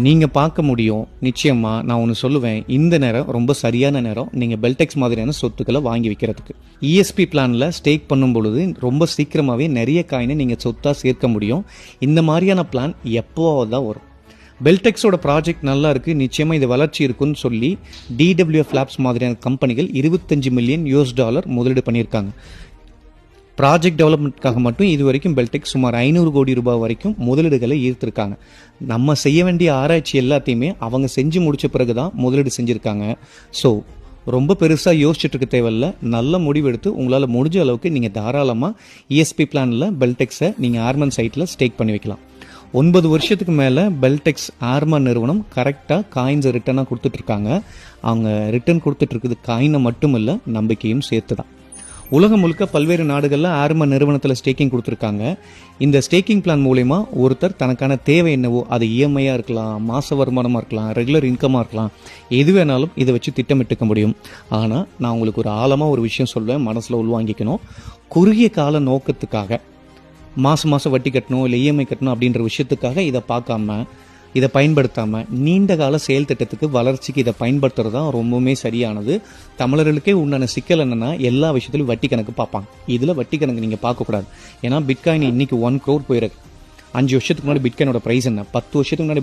நீங்கள் பார்க்க முடியும். நிச்சயமாக நான் ஒன்று சொல்லுவேன், இந்த நேரம் ரொம்ப சரியான நேரம் நீங்கள் பெல்டெக்ஸ் மாதிரியான சொத்துக்களை வாங்கி வைக்கிறதுக்கு. இஎஸ்பி பிளானில் ஸ்டேக் பண்ணும் பொழுது ரொம்ப சீக்கிரமாகவே நிறைய காயினை நீங்கள் சொத்தாக சேர்க்க முடியும். இந்த மாதிரியான பிளான் எப்போவாவது தான் வரும். பெல்டெக்ஸோட ப்ராஜெக்ட் நல்லா இருக்குது, நிச்சயமாக இது வளர்ச்சி இருக்குன்னு சொல்லி DWF லேப்ஸ் மாதிரியான கம்பெனிகள் $25 மில்லியன் முதலீடு பண்ணியிருக்காங்க. ப்ராஜெக்ட் டெவலப்மெண்ட்காக மட்டும் இது வரைக்கும் பெல்டெக்ஸ் சுமார் 500 கோடி ரூபாய் வரைக்கும் முதலீடுகளை ஈர்த்திருக்காங்க. நம்ம செய்ய வேண்டிய ஆராய்ச்சி எல்லாத்தையுமே அவங்க செஞ்சு முடிச்ச பிறகு தான் முதலீடு செஞ்சுருக்காங்க. ஸோ ரொம்ப பெருசாக யோசிச்சுட்டு இருக்க தேவையில்ல. நல்ல முடிவெடுத்து உங்களால் முடிஞ்ச அளவுக்கு நீங்கள் தாராளமாக ESP பிளானில் பெல்டெக்ஸை நீங்கள் ஆர்மன் சைட்டில் ஸ்டேக் பண்ணி வைக்கலாம். 9 வருஷத்துக்கு மேலே பெல்டெக்ஸ் ஆர்மன் நிறுவனம் கரெக்டாக காயின்ஸை ரிட்டர்னாக கொடுத்துட்ருக்காங்க. அவங்க ரிட்டர்ன் கொடுத்துட்ருக்குது காயினை மட்டும் இல்லை, நம்பிக்கையும் சேர்த்து தான். உலகம் முழுக்க பல்வேறு நாடுகளில் ஆர்மன் நிறுவனத்தில் ஸ்டேக்கிங் கொடுத்துருக்காங்க. இந்த ஸ்டேக்கிங் பிளான் மூலமா ஒருத்தர் தனக்கான தேவை என்னவோ, அது EMI-யாக இருக்கலாம், மாத வருமானமாக இருக்கலாம், ரெகுலர் இன்கமாக இருக்கலாம், எது வேணாலும் இதை வச்சு திட்டமிட்டுக்க முடியும். ஆனால் நான் உங்களுக்கு ஒரு ஆழமாக ஒரு விஷயம் சொல்வேன், மனசில் உள்வாங்கிக்கணும். குறுகிய கால நோக்கத்துக்காக மாதம் வட்டி கட்டணும், இல்லை EMI கட்டணும் அப்படின்ற விஷயத்துக்காக இதை பார்க்காம, இதை பயன்படுத்தாமல் நீண்ட கால செயல் திட்டத்துக்கு வளர்ச்சிக்கு இதை பயன்படுத்துறது தான் ரொம்பவுமே சரியானது. தமிழர்களுக்கே உண்டான சிக்கல் என்னென்னா, எல்லா விஷயத்துலையும் வட்டி கணக்கு பார்ப்பாங்க. இதில் வட்டி கணக்கு நீங்கள் பார்க்கக்கூடாது. ஏன்னா பிட்காயின் இன்னைக்கு 1 crore போயிருக்கு. 5 வருஷத்துக்கு முன்னாடி பிட்காயினோட ப்ரைஸ் என்ன, 10 வருஷத்துக்கு முன்னாடி